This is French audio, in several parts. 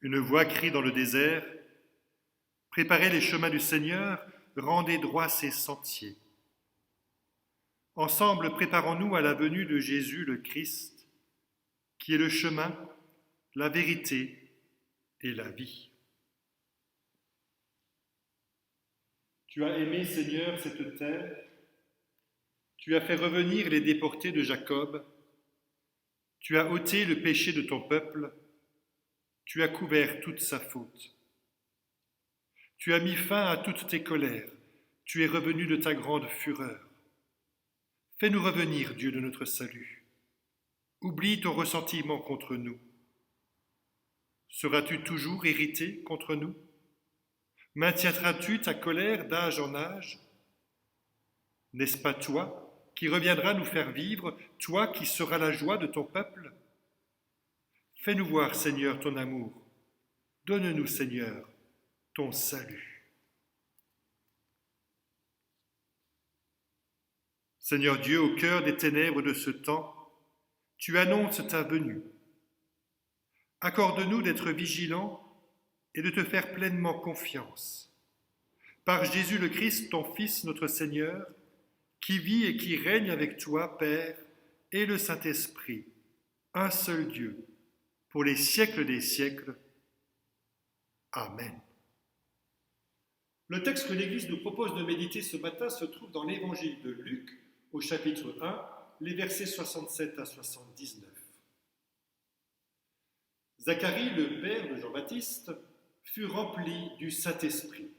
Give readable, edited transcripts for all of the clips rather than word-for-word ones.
Une voix crie dans le désert, préparez les chemins du Seigneur, rendez droits ses sentiers. Ensemble, préparons-nous à la venue de Jésus le Christ, qui est le chemin, la vérité et la vie. Tu as aimé, Seigneur, cette terre, tu as fait revenir les déportés de Jacob, tu as ôté le péché de ton peuple, tu as couvert toute sa faute. Tu as mis fin à toutes tes colères, tu es revenu de ta grande fureur. Fais-nous revenir, Dieu de notre salut. Oublie ton ressentiment contre nous. Seras-tu toujours irrité contre nous? Maintiendras-tu ta colère d'âge en âge? N'est-ce pas toi qui reviendras nous faire vivre, toi qui seras la joie de ton peuple? Fais-nous voir, Seigneur, ton amour. Donne-nous, Seigneur, ton salut. Seigneur Dieu, au cœur des ténèbres de ce temps, tu annonces ta venue. Accorde-nous d'être vigilants et de te faire pleinement confiance. Par Jésus le Christ, ton Fils, notre Seigneur, qui vit et qui règne avec toi, Père, et le Saint-Esprit, un seul Dieu, pour les siècles des siècles. Amen. Le texte que l'Église nous propose de méditer ce matin se trouve dans l'Évangile de Luc, au chapitre 1, les versets 67 à 79. Zacharie, le père de Jean-Baptiste, fut rempli du Saint-Esprit,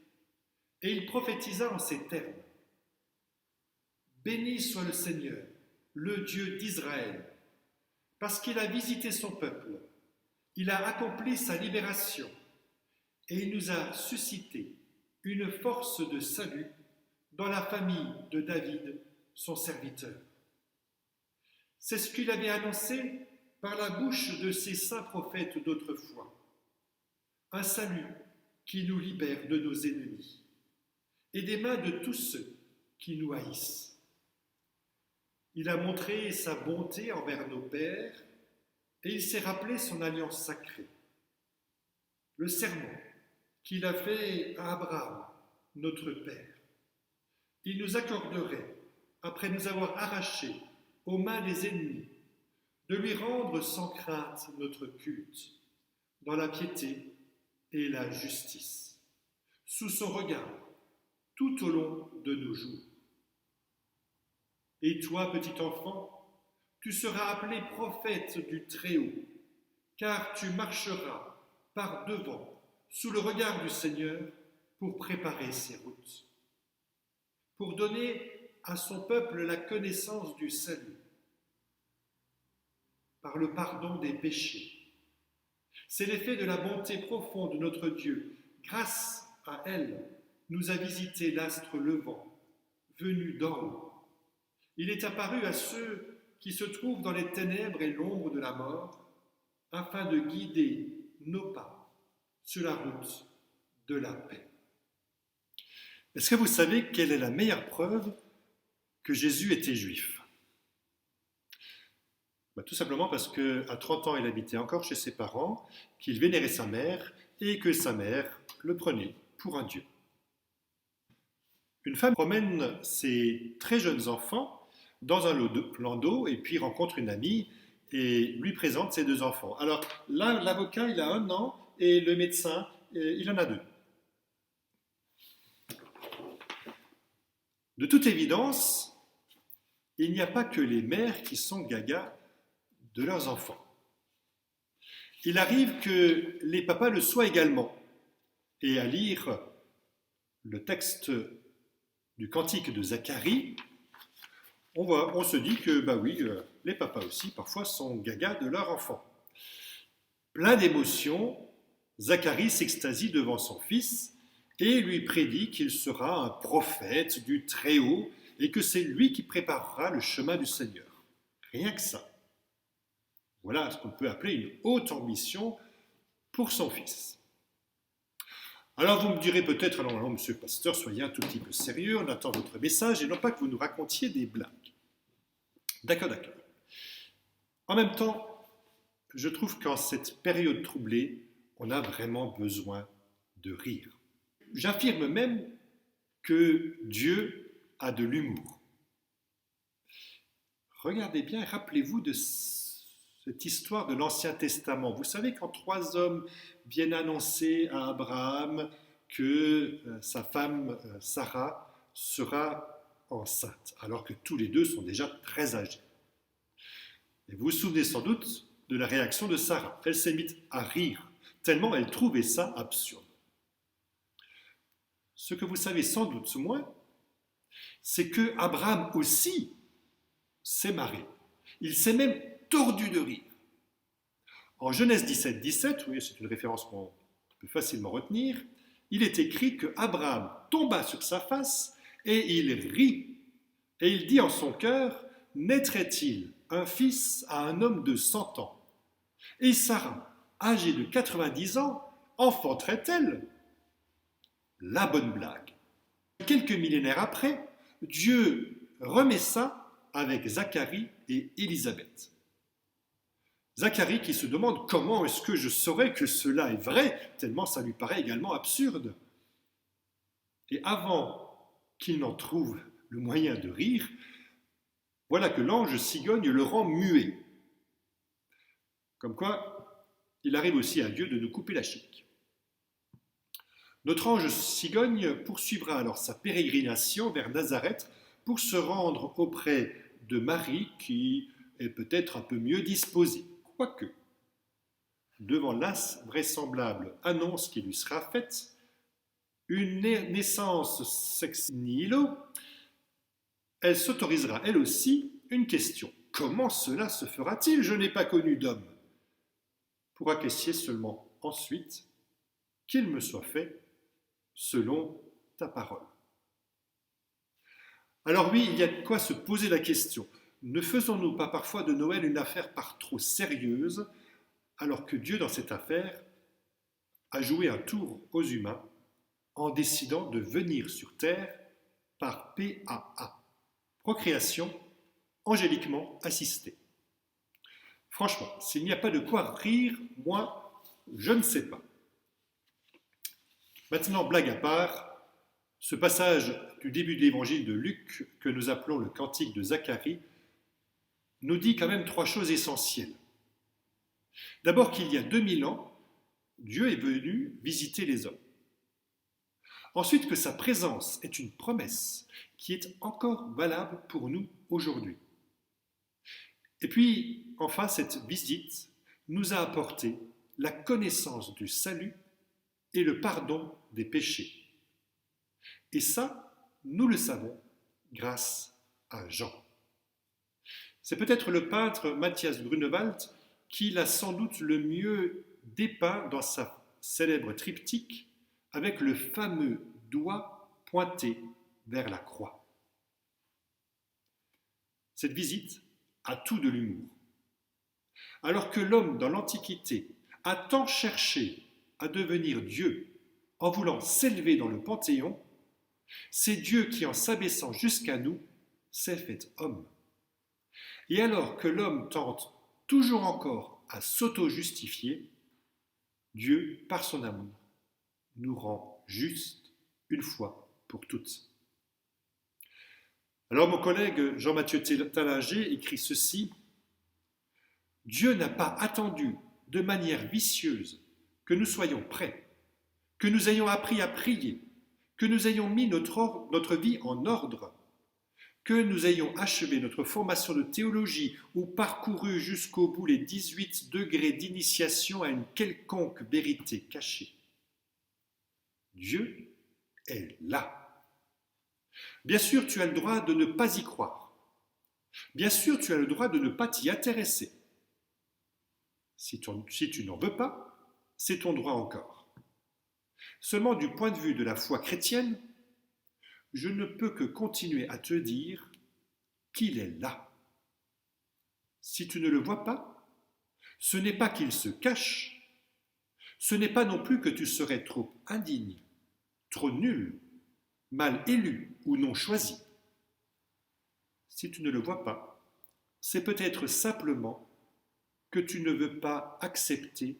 et il prophétisa en ces termes. Béni soit le Seigneur, le Dieu d'Israël, parce qu'il a visité son peuple, il a accompli sa libération, et il nous a suscité une force de salut dans la famille de David, son serviteur. C'est ce qu'il avait annoncé par la bouche de ses saints prophètes d'autrefois. Un salut qui nous libère de nos ennemis et des mains de tous ceux qui nous haïssent. Il a montré sa bonté envers nos pères et il s'est rappelé son alliance sacrée. Le serment qu'il a fait à Abraham, notre père. Il nous accorderait, après nous avoir arrachés aux mains des ennemis, de lui rendre sans crainte notre culte, dans la piété et la justice, sous son regard, tout au long de nos jours. Et toi, petit enfant, tu seras appelé prophète du Très-Haut, car tu marcheras par devant, sous le regard du Seigneur, pour préparer ses routes, pour donner à son peuple la connaissance du salut, par le pardon des péchés. C'est l'effet de la bonté profonde de notre Dieu. Grâce à elle, nous a visité l'astre levant, venu d'en haut. Il est apparu à ceux qui se trouvent dans les ténèbres et l'ombre de la mort, afin de guider nos pas sur la route de la paix. Est-ce que vous savez quelle est la meilleure preuve que Jésus était juif? Tout simplement parce qu'à 30 ans, il habitait encore chez ses parents, qu'il vénérait sa mère et que sa mère le prenait pour un dieu. Une femme promène ses très jeunes enfants dans un landau et puis rencontre une amie et lui présente ses deux enfants. Alors là, l'avocat, il a 1 an et le médecin, il en a 2. De toute évidence, il n'y a pas que les mères qui sont gagas de leurs enfants. Il arrive que les papas le soient également. Et à lire le texte du cantique de Zacharie, on se dit que, les papas aussi, parfois, sont gagas de leurs enfants. Plein d'émotions, Zacharie s'extasie devant son fils et lui prédit qu'il sera un prophète du Très-Haut et que c'est lui qui préparera le chemin du Seigneur. Rien que ça. Voilà ce qu'on peut appeler une haute ambition pour son fils. Alors vous me direz peut-être, alors monsieur le pasteur, soyez un tout petit peu sérieux, on attend votre message et non pas que vous nous racontiez des blagues. D'accord. En même temps, je trouve qu'en cette période troublée, on a vraiment besoin de rire. J'affirme même que Dieu a de l'humour. Regardez bien, rappelez-vous de cette histoire de l'Ancien Testament. Vous savez, quand trois hommes viennent annoncer à Abraham que sa femme Sarah sera enceinte, alors que tous les deux sont déjà très âgés. Et vous vous souvenez sans doute de la réaction de Sarah. Elle s'est mise à rire, tellement elle trouvait ça absurde. Ce que vous savez sans doute moins, c'est que Abraham aussi s'est marré. Il s'est même tordu de rire. En Genèse 17, 17, oui, c'est une référence qu'on peut facilement retenir, il est écrit que Abraham tomba sur sa face et il rit. Et il dit en son cœur, naîtrait-il un fils à un homme de 100 ans? Et Sarah, âgée de 90 ans, enfanterait-elle? La bonne blague. Quelques millénaires après, Dieu remet ça avec Zacharie et Élisabeth. Zacharie qui se demande comment est-ce que je saurais que cela est vrai, tellement ça lui paraît également absurde. Et avant qu'il n'en trouve le moyen de rire, voilà que l'ange cigogne le rend muet. Comme quoi, il arrive aussi à Dieu de nous couper la chic. Notre ange cigogne poursuivra alors sa pérégrination vers Nazareth pour se rendre auprès de Marie qui est peut-être un peu mieux disposée. Quoique, devant l'invraisemblable annonce qui lui sera faite, une naissance sex nihilo, elle s'autorisera elle aussi une question. Comment cela se fera-t-il? Je n'ai pas connu d'homme. Pour acquiescer seulement ensuite qu'il me soit fait selon ta parole. Alors oui, il y a de quoi se poser la question. Ne faisons-nous pas parfois de Noël une affaire par trop sérieuse, alors que Dieu, dans cette affaire, a joué un tour aux humains en décidant de venir sur terre par PAA, procréation angéliquement assistée. Franchement, s'il n'y a pas de quoi rire, moi, je ne sais pas. Maintenant, blague à part, ce passage du début de l'évangile de Luc, que nous appelons le cantique de Zacharie, nous dit quand même trois choses essentielles. D'abord qu'il y a 2000 ans, Dieu est venu visiter les hommes. Ensuite que sa présence est une promesse qui est encore valable pour nous aujourd'hui. Et puis, enfin, cette visite nous a apporté la connaissance du salut et le pardon des péchés. Et ça, nous le savons grâce à Jean. C'est peut-être le peintre Matthias Grunewald qui l'a sans doute le mieux dépeint dans sa célèbre triptyque avec le fameux doigt pointé vers la croix. Cette visite a tout de l'humour. Alors que l'homme dans l'Antiquité a tant cherché à devenir Dieu en voulant s'élever dans le Panthéon, c'est Dieu qui, en s'abaissant jusqu'à nous, s'est fait homme. Et alors que l'homme tente toujours encore à s'auto-justifier, Dieu, par son amour, nous rend justes une fois pour toutes. Alors mon collègue Jean-Mathieu Tallinger écrit ceci: « Dieu n'a pas attendu de manière vicieuse que nous soyons prêts, que nous ayons appris à prier, que nous ayons mis notre vie en ordre, que nous ayons achevé notre formation de théologie ou parcouru jusqu'au bout les 18 degrés d'initiation à une quelconque vérité cachée. Dieu est là. Bien sûr, tu as le droit de ne pas y croire. Bien sûr, tu as le droit de ne pas t'y intéresser. Si tu n'en veux pas, c'est ton droit encore. Seulement du point de vue de la foi chrétienne, je ne peux que continuer à te dire qu'il est là. Si tu ne le vois pas, ce n'est pas qu'il se cache, ce n'est pas non plus que tu serais trop indigne, trop nul, mal élu ou non choisi. Si tu ne le vois pas, c'est peut-être simplement que tu ne veux pas accepter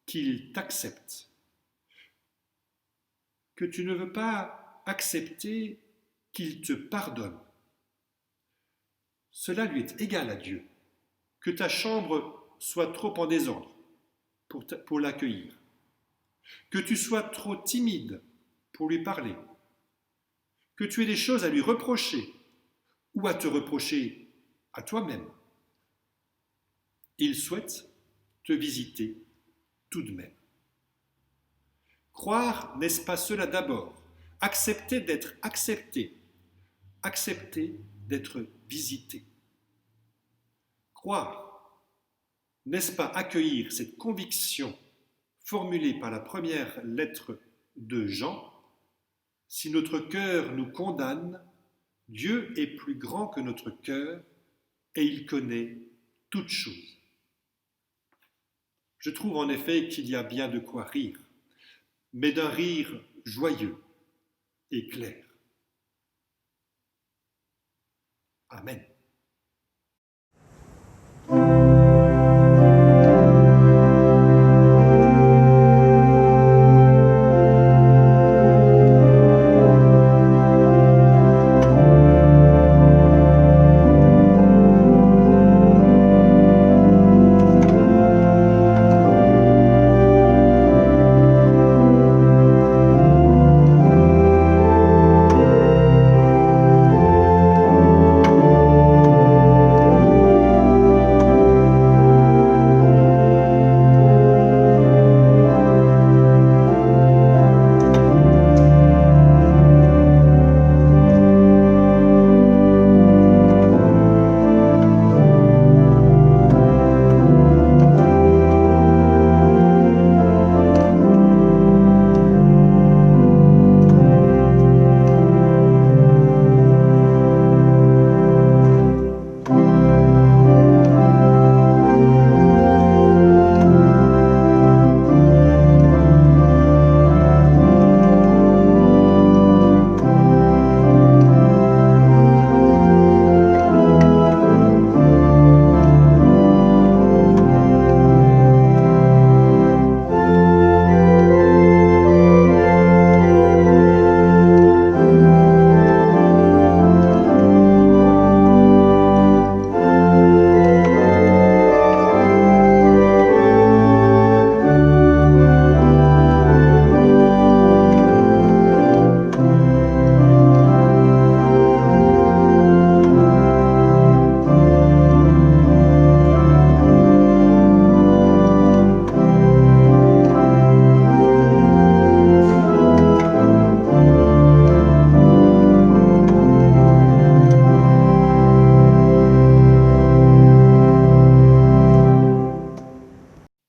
qu'il t'accepte, que tu ne veux pas accepter qu'il te pardonne. Cela lui est égal à Dieu, que ta chambre soit trop en désordre pour l'accueillir, que tu sois trop timide pour lui parler, que tu aies des choses à lui reprocher ou à te reprocher à toi-même. Il souhaite te visiter tout de même. Croire, n'est-ce pas cela d'abord? Accepter d'être accepté, accepter d'être visité. Croire, n'est-ce pas accueillir cette conviction formulée par la première lettre de Jean? Si notre cœur nous condamne, Dieu est plus grand que notre cœur et il connaît toutes choses. Je trouve en effet qu'il y a bien de quoi rire, mais d'un rire joyeux et clair. Amen.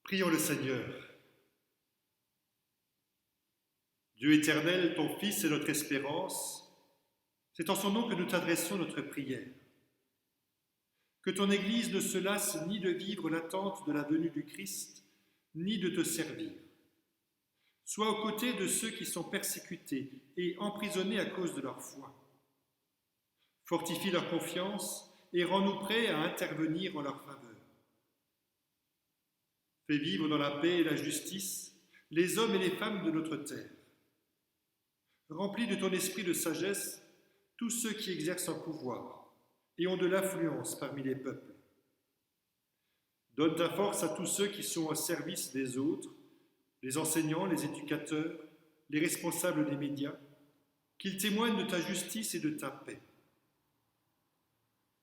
Prions le Seigneur. Dieu éternel, ton Fils est notre espérance. C'est en son nom que nous t'adressons notre prière. Que ton Église ne se lasse ni de vivre l'attente de la venue du Christ, ni de te servir. Sois aux côtés de ceux qui sont persécutés et emprisonnés à cause de leur foi. Fortifie leur confiance et rends-nous prêts à intervenir en leur faveur. Fais vivre dans la paix et la justice les hommes et les femmes de notre terre. Remplis de ton esprit de sagesse tous ceux qui exercent un pouvoir et ont de l'influence parmi les peuples. Donne ta force à tous ceux qui sont au service des autres, les enseignants, les éducateurs, les responsables des médias, qu'ils témoignent de ta justice et de ta paix.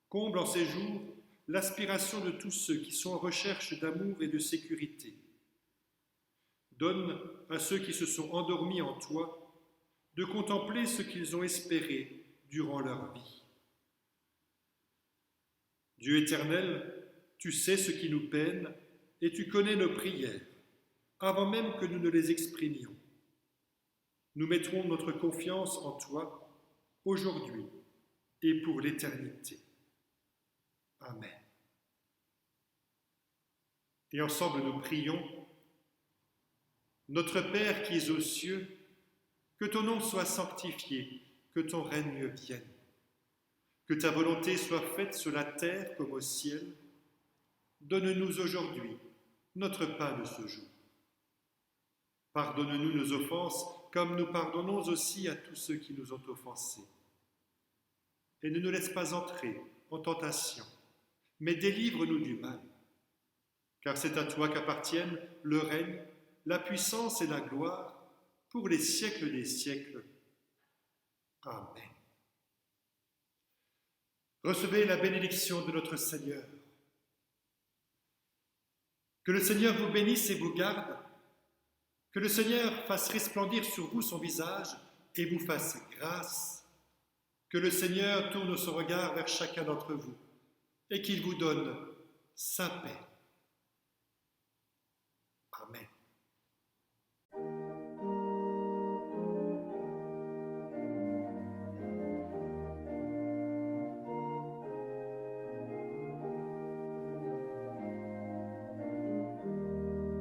Comble en ces jours l'aspiration de tous ceux qui sont en recherche d'amour et de sécurité. Donne à ceux qui se sont endormis en toi de contempler ce qu'ils ont espéré durant leur vie. Dieu éternel, tu sais ce qui nous peine et tu connais nos prières, avant même que nous ne les exprimions. Nous mettrons notre confiance en toi, aujourd'hui et pour l'éternité. Amen. Et ensemble nous prions. Notre Père qui es aux cieux, que ton nom soit sanctifié, que ton règne vienne. Que ta volonté soit faite sur la terre comme au ciel. Donne-nous aujourd'hui notre pain de ce jour. Pardonne-nous nos offenses, comme nous pardonnons aussi à tous ceux qui nous ont offensés. Et ne nous laisse pas entrer en tentation, mais délivre-nous du mal. Car c'est à toi qu'appartiennent le règne, la puissance et la gloire pour les siècles des siècles. Amen. Recevez la bénédiction de notre Seigneur. Que le Seigneur vous bénisse et vous garde. Que le Seigneur fasse resplendir sur vous son visage et vous fasse grâce. Que le Seigneur tourne son regard vers chacun d'entre vous et qu'il vous donne sa paix.